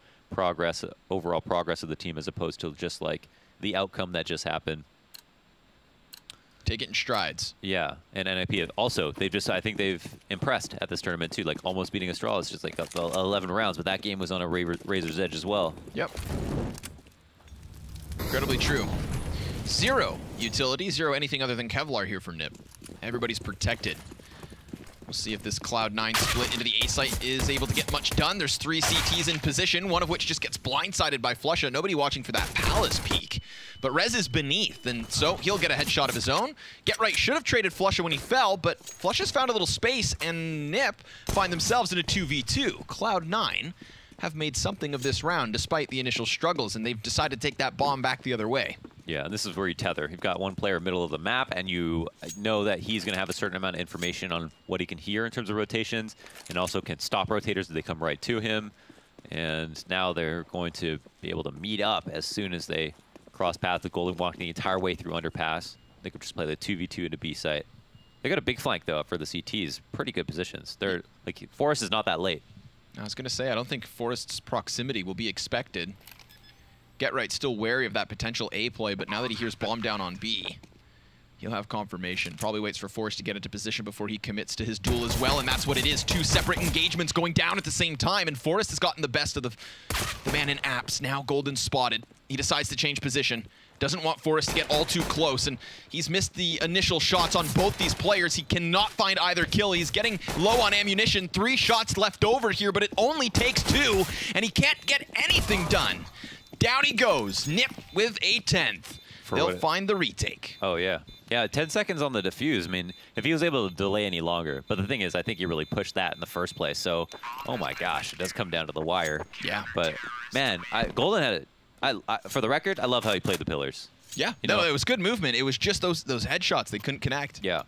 overall progress of the team as opposed to just like the outcome that just happened. Take it in strides. Yeah, and NiP also, I think they've impressed at this tournament too, like almost beating Astralis, just like 11 rounds, but that game was on a razor's edge as well. Yep. Incredibly true. 0 utility, 0 anything other than Kevlar here for NiP. Everybody's protected. We'll see if this Cloud9 split into the A site is able to get much done. There's 3 CTs in position, one of which just gets blindsided by Flusha. Nobody watching for that Palace peek. But Rez is beneath, and so he'll get a headshot of his own. Get Right should have traded Flusha when he fell, but Flusha's found a little space, and NiP find themselves in a 2v2. Cloud9 have made something of this round despite the initial struggles, and they've decided to take that bomb back the other way. Yeah, and this is where you tether. You've got one player middle of the map, and you know that he's going to have a certain amount of information on what he can hear in terms of rotations, and also can stop rotators if they come right to him. And now they're going to be able to meet up as soon as they cross path with Golden walking the entire way through underpass. They could just play the 2v2 into B site. They got a big flank, though, for the CTs. Pretty good positions. They're like Forest is not that late. I was going to say, I don't think Forest's proximity will be expected. Get Right still wary of that potential A play, but now that he hears bomb down on B, he'll have confirmation. Probably waits for Forest to get into position before he commits to his duel as well, and that's what it is. 2 separate engagements going down at the same time, and Forest has gotten the best of the man in apps. Now Golden spotted. He decides to change position. Doesn't want Forest to get all too close, and he's missed the initial shots on both these players. He cannot find either kill. He's getting low on ammunition. 3 shots left over here, but it only takes 2, and he can't get anything done. Down he goes. NiP with a 10th. They'll find the retake. Oh, yeah. Yeah, 10 seconds on the defuse. I mean, if he was able to delay any longer. But the thing is, I think he really pushed that in the first place. So, oh my gosh, it does come down to the wire. Yeah. But, man, Golden had it. For the record, I love how he played the pillars. Yeah, no, it was good movement. It was just those headshots. They couldn't connect. Yeah,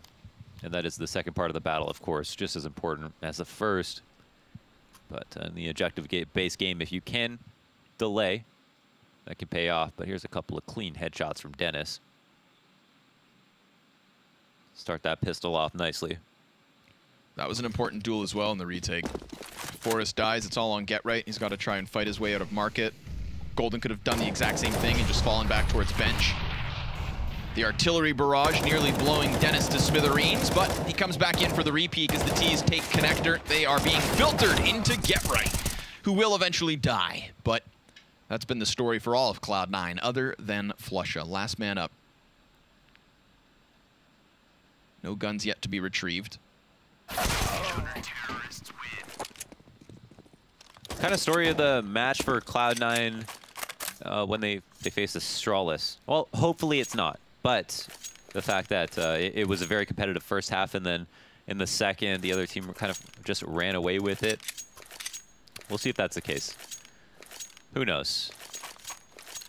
and that is the second part of the battle, of course, just as important as the first. But in the objective-based game, if you can delay, that can pay off. But here's a couple of clean headshots from Dennis. Start that pistol off nicely. That was an important duel as well in the retake. Forest dies, it's all on Get Right. He's got to try and fight his way out of market. Golden could have done the exact same thing and just fallen back towards bench. The artillery barrage nearly blowing Dennis to smithereens, but he comes back in for the repeat as the T's take connector. They are being filtered into Get Right, who will eventually die. But that's been the story for all of Cloud9, other than Flusha. Last man up. No guns yet to be retrieved. Kind of story of the match for Cloud9 when they faced Astralis. Well, hopefully it's not. But the fact that it was a very competitive first half, and then in the second, the other team kind of just ran away with it. We'll see if that's the case. Who knows?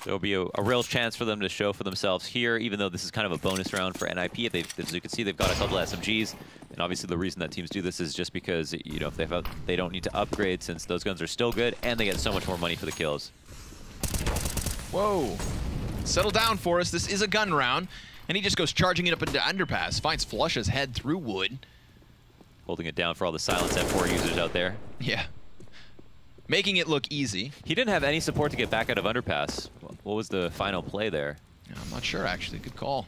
There'll be a real chance for them to show for themselves here, even though this is kind of a bonus round for NiP. As you can see, they've got a couple of SMGs, and obviously the reason that teams do this is just because, you know, if they don't need to upgrade since those guns are still good, and they get so much more money for the kills. Whoa. Settle down, Forrest. This is a gun round, and he just goes charging it up into underpass. Finds Flusha's head through wood. Holding it down for all the Silence M4 users out there. Yeah. Making it look easy. He didn't have any support to get back out of underpass. What was the final play there? I'm not sure, actually. Good call.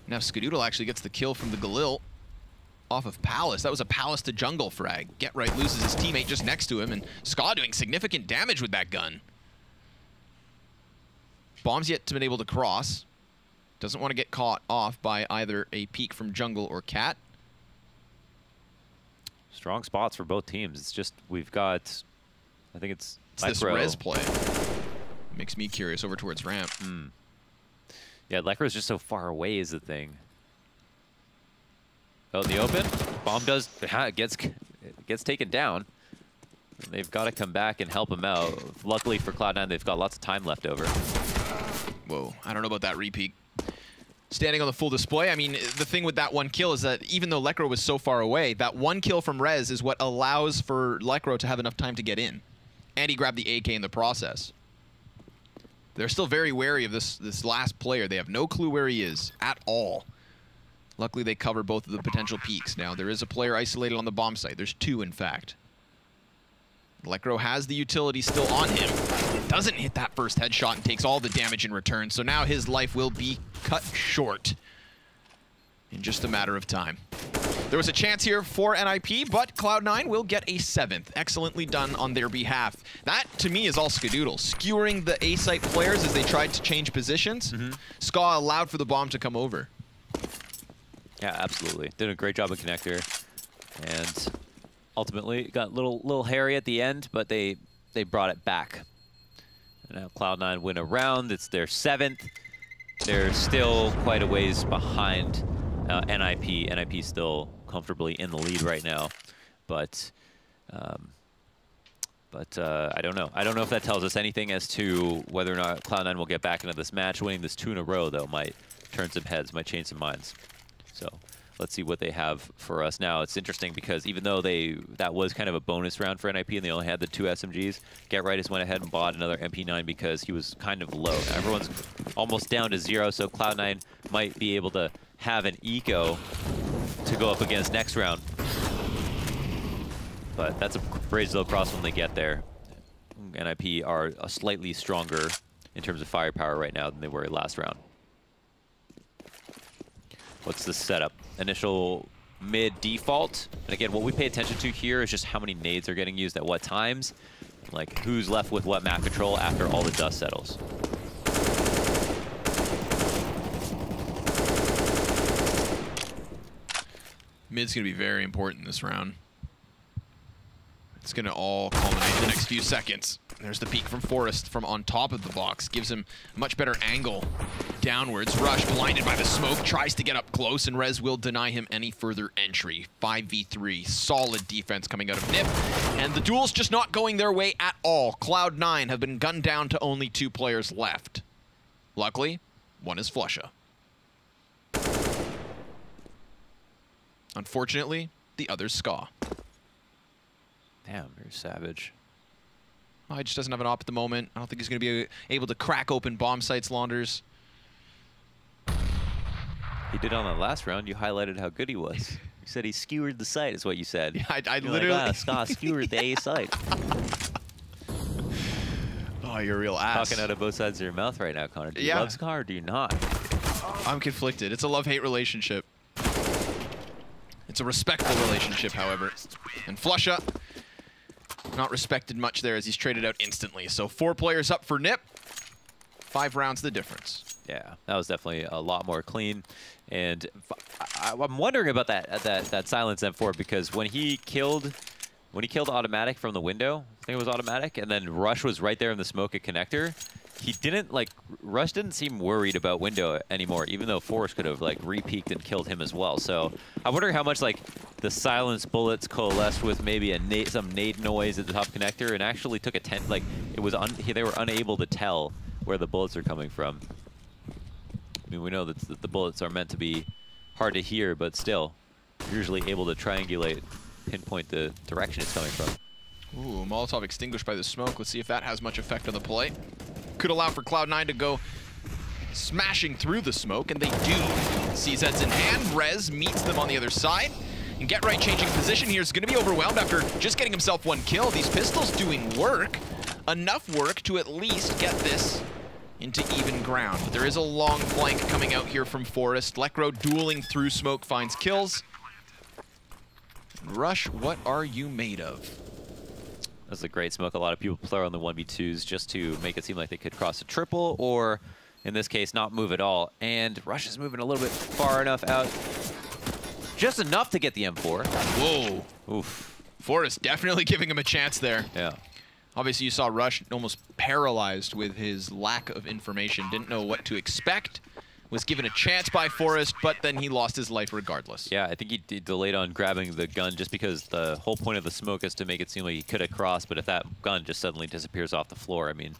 Now Skadoodle actually gets the kill from the Galil off of Palace. That was a Palace to jungle frag. Get Right loses his teammate just next to him, and Ska doing significant damage with that gun. Bomb's yet to been able to cross. Doesn't want to get caught off by either a peek from jungle or cat. Strong spots for both teams. It's just we've got, I think it's this res play. Makes me curious over towards ramp. Yeah, Lekro's just so far away is the thing. Oh, in the open, bomb does gets taken down. They've got to come back and help him out. Luckily for Cloud9, they've got lots of time left over. Whoa, I don't know about that repeat. Standing on the full display, I mean, the thing with that one kill is that even though Lekro was so far away, that one kill from Rez is what allows for Lekro to have enough time to get in. And he grabbed the AK in the process. They're still very wary of this last player. They have no clue where he is at all. Luckily, they cover both of the potential peaks. Now, there is a player isolated on the bomb site. There's two, in fact. Lekro has the utility still on him. Doesn't hit that first headshot and takes all the damage in return. So now his life will be cut short in just a matter of time. There was a chance here for NiP, but Cloud9 will get a 7th. Excellently done on their behalf. That, to me, is all Skadoodle. Skewering the A-site players as they tried to change positions. Ska allowed for the bomb to come over. Yeah, absolutely. Did a great job of connector. And ultimately got a little hairy at the end, but they brought it back. And now Cloud9 win a round. It's their 7th. They're still quite a ways behind NiP. NiP still comfortably in the lead right now, but I don't know. I don't know if that tells us anything as to whether or not Cloud9 will get back into this match. Winning this 2 in a row, though, might turn some heads, might change some minds. So let's see what they have for us now. It's interesting because even though that was kind of a bonus round for NiP and they only had the 2 SMGs, Get Right just went ahead and bought another MP9 because he was kind of low. Now everyone's almost down to 0, so Cloud9 might be able to have an eco to go up against next round. But that's a bridge they'll cross when they get there. NiP are slightly stronger in terms of firepower right now than they were last round. What's the setup? Initial mid default. And again, what we pay attention to here is just how many nades are getting used at what times. Like who's left with what map control after all the dust settles. Mid's going to be very important this round. It's going to all culminate in the next few seconds. There's the peek from Forrest from on top of the box. Gives him a much better angle downwards. Rush, blinded by the smoke, tries to get up close, and Rez will deny him any further entry. 5v3. Solid defense coming out of NiP. And the duel's just not going their way at all. Cloud9 have been gunned down to only 2 players left. Luckily, one is Flusha. Unfortunately, the other's Ska. Damn, you're savage. Oh, he just doesn't have an op at the moment. I don't think he's going to be able to crack open bomb sites, Launders. He did on that last round. You highlighted how good he was. You said he skewered the site, is what you said. Yeah, I literally... Like, Ska skewered the A site. Oh, you're a real ass. Talking out of both sides of your mouth right now, Connor. Do you love Ska or do you not? I'm conflicted. It's a love-hate relationship. It's a respectful relationship, however. And Flusha, not respected much there as he's traded out instantly. So 4 players up for NiP. 5 rounds the difference. Yeah, that was definitely a lot more clean. And I'm wondering about that Silence M4 because when he killed Automatic from the window, I think it was Automatic, and then Rush was right there in the smoke at Connector, he didn't, like, Rush didn't seem worried about window anymore, even though Forrest could have, like, re-peeked and killed him as well. So I wonder how much, like, the silenced bullets coalesced with maybe some nade noise at the top connector and actually took a 10, like, it was, they were unable to tell where the bullets are coming from. I mean, we know that the bullets are meant to be hard to hear, but still, usually able to triangulate, pinpoint the direction it's coming from. Ooh, Molotov extinguished by the smoke. Let's see if that has much effect on the play. Could allow for Cloud9 to go smashing through the smoke, and they do. CZ's in hand. Rez meets them on the other side. And Get Right changing position here is going to be overwhelmed after just getting himself one kill. These pistols doing work. Enough work to at least get this into even ground. But there is a long flank coming out here from Forrest. Lekro dueling through smoke finds kills. Rush, what are you made of? That's a great smoke. A lot of people play on the 1v2s just to make it seem like they could cross a triple, or in this case, not move at all. And Rush is moving a little bit far enough out. Just enough to get the M4. Whoa. Oof. Forrest definitely giving him a chance there. Yeah. Obviously, you saw Rush almost paralyzed with his lack of information. Didn't know what to expect. Was given a chance by Forrest, but then he lost his life regardless. Yeah, I think he delayed on grabbing the gun just because the whole point of the smoke is to make it seem like he could have crossed, but if that gun just suddenly disappears off the floor, I mean,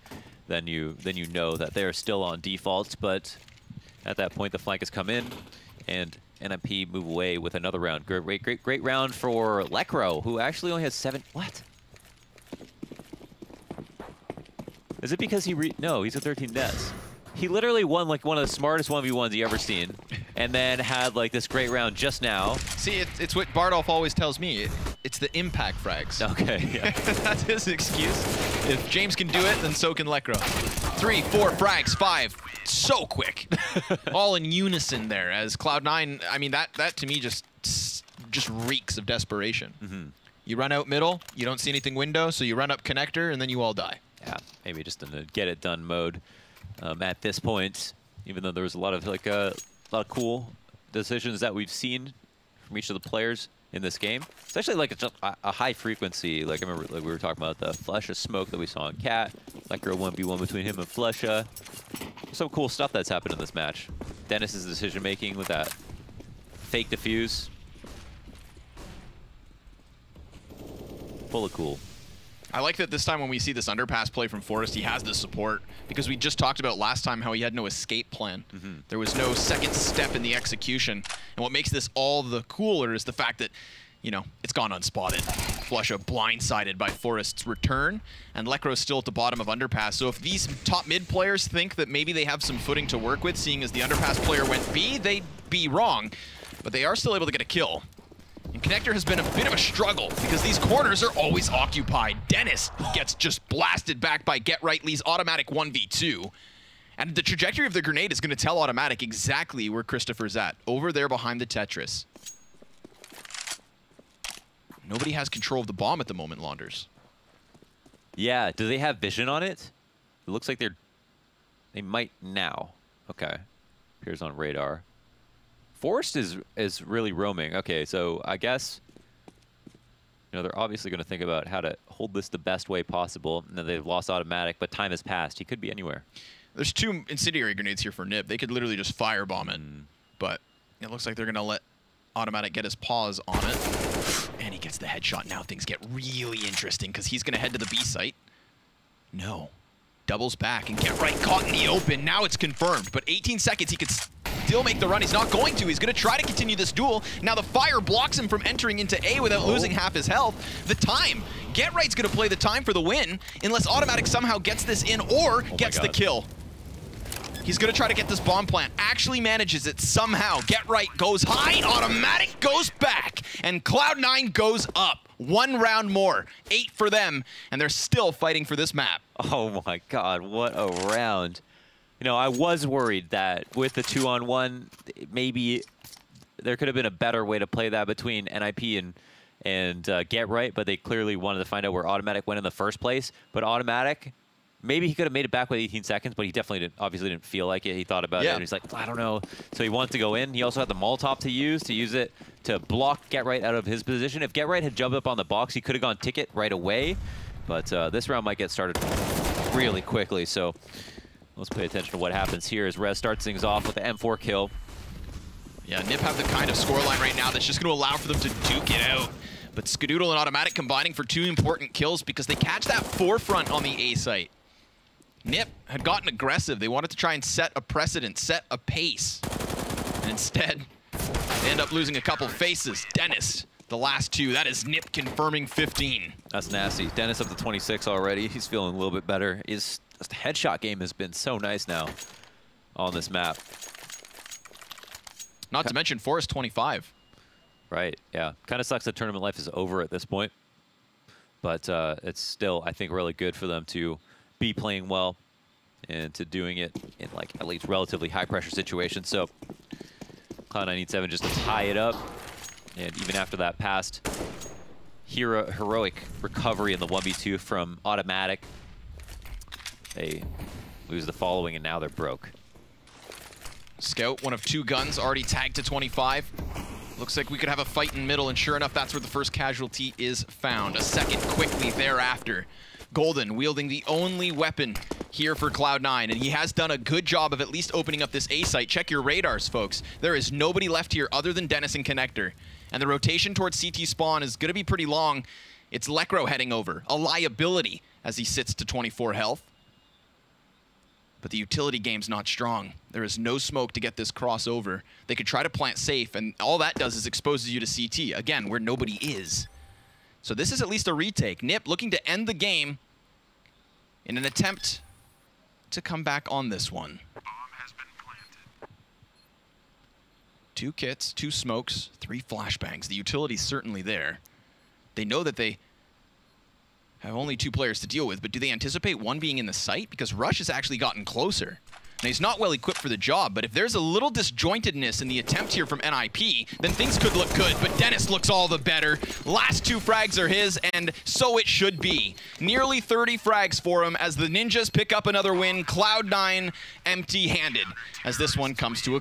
then you know that they're still on default, but at that point the flank has come in, and NiP move away with another round. Great round for Lekro, who actually only has 7... What? Is it because he no, he's at 13 deaths. He literally won like one of the smartest 1v1s you ever seen, and then had like this great round just now. See, it's what Bardolph always tells me. It's the impact frags. Okay, yeah. That's his excuse. If James can do it, then so can Lekro. 3, 4 frags, 5. So quick. All in unison there as Cloud9, I mean, that to me just reeks of desperation. Mm-hmm. You run out middle, you don't see anything window, so you run up connector, and then you all die. Yeah, maybe just in a get-it-done mode. At this point, even though there was a lot of like a lot of cool decisions that we've seen from each of the players in this game, especially like a high frequency. Like I remember, like we were talking about the Flesha smoke that we saw in Cat, like a 1v1 between him and Flesha. Some cool stuff that's happened in this match. Dennis's decision making with that fake defuse, full of cool. I like that this time when we see this underpass play from Forrest, he has the support, because we just talked about last time how he had no escape plan. Mm-hmm. There was no second step in the execution. And what makes this all the cooler is the fact that, you know, it's gone unspotted. Flesha blindsided by Forrest's return, and Lekro's still at the bottom of underpass. So if these top mid players think that maybe they have some footing to work with, seeing as the underpass player went B, they'd be wrong. But they are still able to get a kill. And Connector has been a bit of a struggle because these corners are always occupied. Dennis gets just blasted back by Get Right Lee's automatic 1v2. And the trajectory of the grenade is going to tell automatic exactly where Christopher's at. Over there behind the Tetris. Nobody has control of the bomb at the moment, Launders. Yeah, do they have vision on it? It looks like they might now. Okay, appears on radar. Forrest is really roaming. Okay, so I guess, you know, they're obviously going to think about how to hold this the best way possible. And then they've lost automatic, but time has passed. He could be anywhere. There's 2 incendiary grenades here for NiP. They could literally just firebomb it. But it looks like they're going to let automatic get his paws on it. And he gets the headshot. Now things get really interesting because he's going to head to the B site. No. Doubles back and Get Right caught in the open. Now it's confirmed. But 18 seconds, he could still make the run. He's not going to. He's going to try to continue this duel. Now the fire blocks him from entering into A without losing half his health. The time. Get Right's going to play the time for the win unless automatic somehow gets this in or gets the kill. He's going to try to get this bomb plant. Actually manages it somehow. Get Right goes high. Automatic goes back. And Cloud9 goes up. 1 round more. 8 for them. And they're still fighting for this map. Oh my God, what a round. You know, I was worried that with the 2-on-1, maybe there could have been a better way to play that between NiP and Get Right, but they clearly wanted to find out where automatic went in the first place. But automatic, maybe he could have made it back with 18 seconds, but he definitely obviously didn't feel like it. He thought about it, and he's like, I don't know. So he wanted to go in. He also had the Molotov to use it to block Get Right out of his position. If Get Right had jumped up on the box, he could have gone ticket right away. But this round might get started really quickly. So Let's pay attention to what happens here as Rez starts things off with the M4 kill. Yeah, NiP have the kind of scoreline right now that's just going to allow for them to duke it out. But Skadoodle and Automatic combining for 2 important kills because they catch that forefront on the A site. NiP had gotten aggressive. They wanted to try and set a precedent, set a pace. And instead, they end up losing a couple faces. Dennis, the last 2. That is NiP confirming 15. That's nasty. Dennis up to 26 already. He's feeling a little bit better. His headshot game has been so nice now on this map. Not to mention Forrest 25. Right, yeah. Kind of sucks that tournament life is over at this point. But it's still, I think, really good for them to be playing well and to doing it in, like, at least relatively high-pressure situations. So Cloud9 needs 7 just to tie it up. And even after that past heroic recovery in the 1v2 from Automatic, they lose the following, and now they're broke. Scout, one of 2 guns, already tagged to 25. Looks like we could have a fight in middle, and sure enough, that's where the first casualty is found. A second quickly thereafter. Golden wielding the only weapon here for Cloud9, and he has done a good job of at least opening up this A site. Check your radars, folks. There is nobody left here other than Dennis and Connector. And the rotation towards CT spawn is going to be pretty long. It's Lekro heading over, a liability as he sits to 24 health. But the utility game's not strong. There is no smoke to get this crossover. They could try to plant safe, and all that does is exposes you to CT, again, where nobody is. So this is at least a retake. NiP looking to end the game in an attempt to come back on this one. Bomb has been planted. 2 kits, 2 smokes, 3 flashbangs. The utility's certainly there. They know that they have only 2 players to deal with, but do they anticipate one being in the site? Because Rush has actually gotten closer. Now, he's not well equipped for the job, but if there's a little disjointedness in the attempt here from NiP, then things could look good, but Dennis looks all the better. Last 2 frags are his, and so it should be. Nearly 30 frags for him as the Ninjas pick up another win. Cloud9 empty-handed as this one comes to a close.